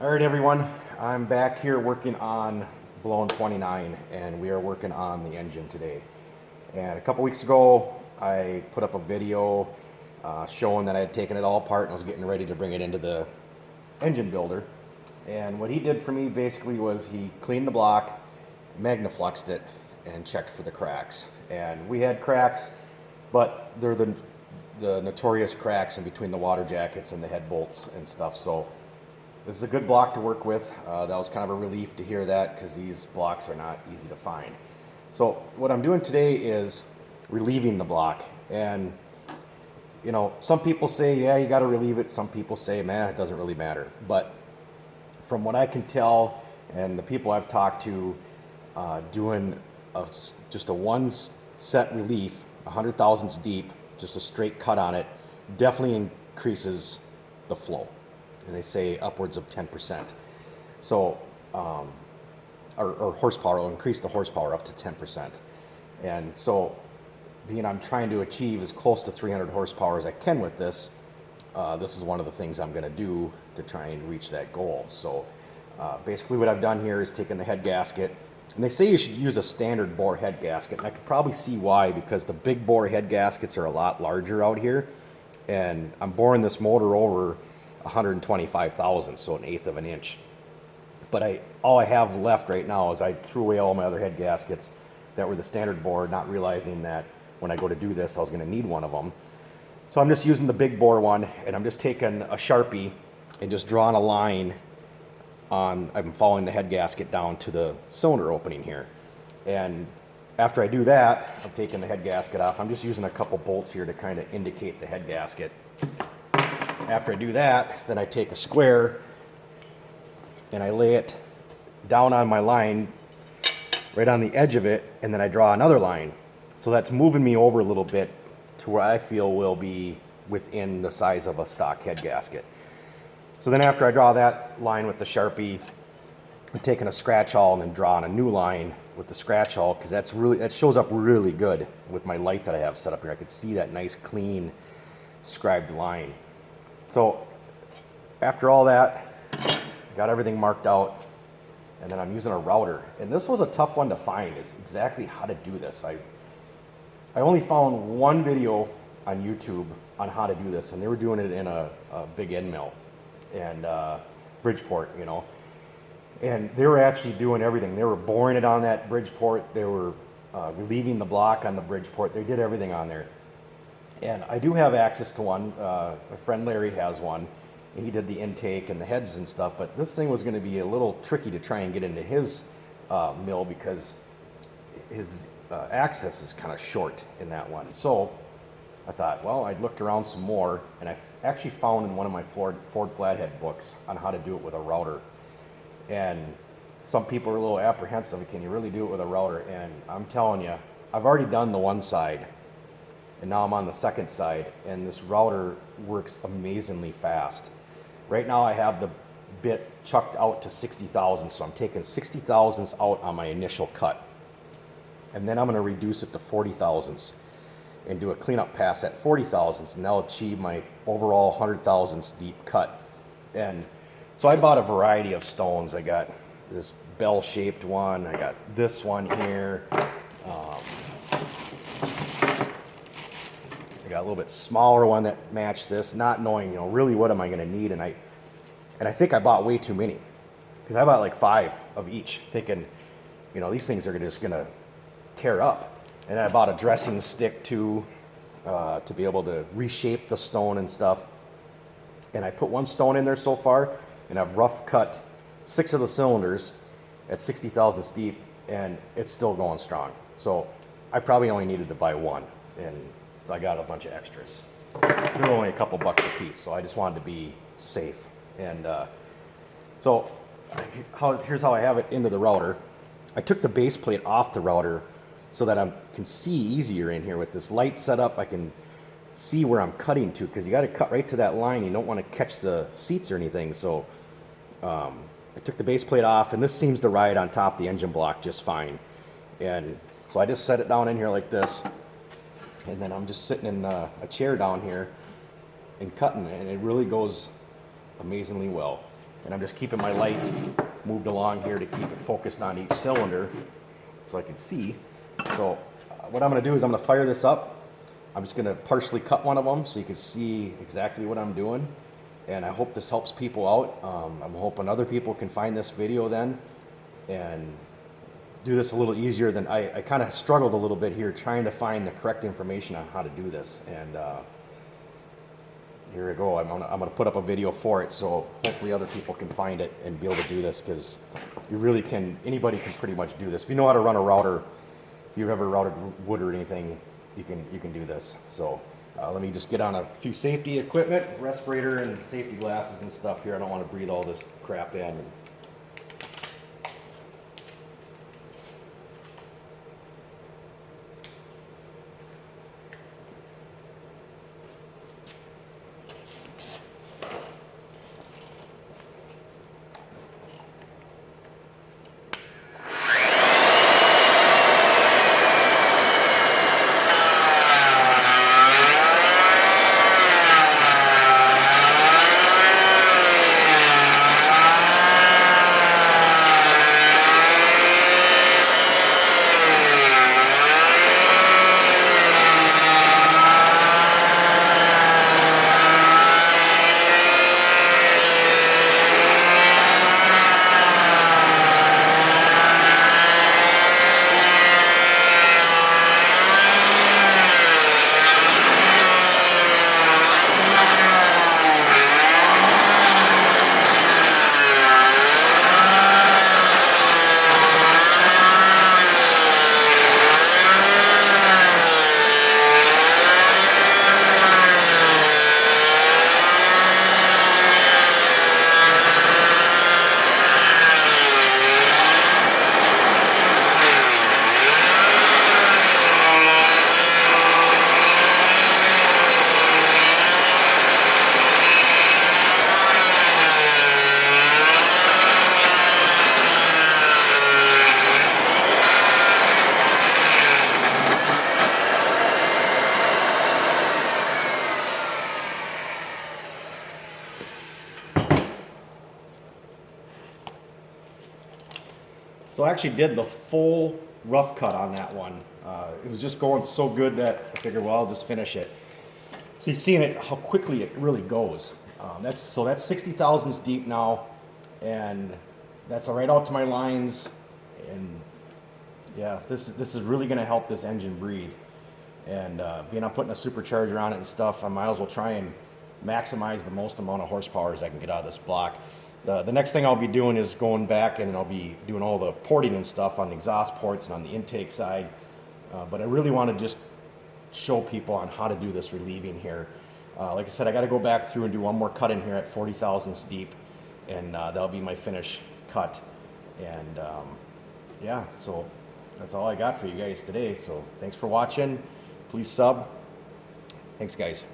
All right, everyone, I'm back here working on blown 29, and we are working on the engine today. And a couple weeks ago, I put up a video showing that I had taken it all apart and I was getting ready to bring it into the engine builder. And what he did for me basically was he cleaned the block, magnafluxed it, and checked for the cracks. And we had cracks, but they're the notorious cracks in between the water jackets and the head bolts and stuff. So this is a good block to work with. That was kind of a relief to hear that, because these blocks are not easy to find. So what I'm doing today is relieving the block. And you know, some people say, yeah, you got to relieve it. Some people say, man, it doesn't really matter. But from what I can tell, and the people I've talked to, doing just a one set relief, 100 thousandths deep, just a straight cut on it, definitely increases the flow. And they say upwards of 10%. So, or horsepower, will increase the horsepower up to 10%. And so, being I'm trying to achieve as close to 300 horsepower as I can with this, this is one of the things I'm going to do to try and reach that goal. So, basically what I've done here is taken the head gasket, and they say you should use a standard bore head gasket, and I could probably see why, because the big bore head gaskets are a lot larger out here, and I'm boring this motor over 125 thousandths, so 1/8 of an inch. But all I have left right now is I threw away all my other head gaskets that were the standard bore, not realizing that when I go to do this, I was going to need one of them. So I'm just using the big bore one, and I'm just taking a Sharpie and just drawing a line on, I'm following the head gasket down to the cylinder opening here. And after I do that, I'm taking the head gasket off. I'm just using a couple bolts here to kind of indicate the head gasket. After I do that, then I take a square and I lay it down on my line right on the edge of it, and then I draw another line. So that's moving me over a little bit to where I feel will be within the size of a stock head gasket. So then after I draw that line with the Sharpie, I'm taking a scratch awl and then drawing a new line with the scratch awl, because that shows up really good with my light that I have set up here. I could see that nice clean scribed line. So after all that, got everything marked out, and then I'm using a router. And this was a tough one to find, is exactly how to do this. I only found one video on YouTube on how to do this, and they were doing it in a big end mill and Bridgeport, you know. And they were actually doing everything. They were boring it on that Bridgeport. They were relieving the block on the Bridgeport. They did everything on there. And I do have access to one. My friend Larry has one. He did the intake and the heads and stuff, but this thing was going to be a little tricky to try and get into his mill, because his access is kind of short in that one. So I thought, well, I looked around some more, and I actually found in one of my Ford Flathead books on how to do it with a router. And some people are a little apprehensive, can you really do it with a router? And I'm telling you, I've already done the one side, and now I'm on the second side, and this router works amazingly fast. Right now I have the bit chucked out to 60 thousandths, so I'm taking 60 thousandths out on my initial cut. And then I'm going to reduce it to 40 thousandths and do a cleanup pass at 40 thousandths, and that'll achieve my overall 100 thousandths deep cut. And so I bought a variety of stones. I got this bell-shaped one, I got this one here, I got a little bit smaller one that matched this, not knowing, you know, really what am I going to need. And I think I bought way too many, because I bought like 5 of each, thinking, you know, these things are just going to tear up. And I bought a dressing stick too, to be able to reshape the stone and stuff. And I put one stone in there so far, and I've rough cut 6 of the cylinders at 60 thousandths deep, and it's still going strong. So I probably only needed to buy one, and so I got a bunch of extras. They're only a couple bucks a piece, so I just wanted to be safe. And so here's how I have it into the router. I took the base plate off the router so that I can see easier in here. With this light set up, I can see where I'm cutting to, because you got to cut right to that line. You don't want to catch the seats or anything. So I took the base plate off, and this seems to ride on top of the engine block just fine. And so I just set it down in here like this, and then I'm just sitting in a chair down here and cutting, and it really goes amazingly well. And I'm just keeping my light moved along here to keep it focused on each cylinder so I can see. So what I'm going to do is I'm going to fire this up. I'm just going to partially cut one of them so you can see exactly what I'm doing. And I hope this helps people out. I'm hoping other people can find this video then and do this a little easier than I kind of struggled a little bit here trying to find the correct information on how to do this. And here we go. I'm gonna put up a video for it, so hopefully other people can find it and be able to do this, because you really can. Anybody can pretty much do this if you know how to run a router. If you've ever routed wood or anything, you can do this. So let me just get on a few safety equipment, respirator and safety glasses and stuff here. I don't want to breathe all this crap in. So I actually did the full rough cut on that one. It was just going so good that I figured, well, I'll just finish it. So you're seeing it, how quickly it really goes. That's 60 thousandths deep now, and that's right out to my lines. And yeah, this is really going to help this engine breathe. And being I'm putting a supercharger on it and stuff, I might as well try and maximize the most amount of horsepower as I can get out of this block. The next thing I'll be doing is going back and I'll be doing all the porting and stuff on the exhaust ports and on the intake side. But I really want to just show people on how to do this relieving here. Like I said, I got to go back through and do one more cut in here at 40 thousandths deep, and that'll be my finish cut. And yeah, so that's all I got for you guys today. So thanks for watching. Please sub. Thanks, guys.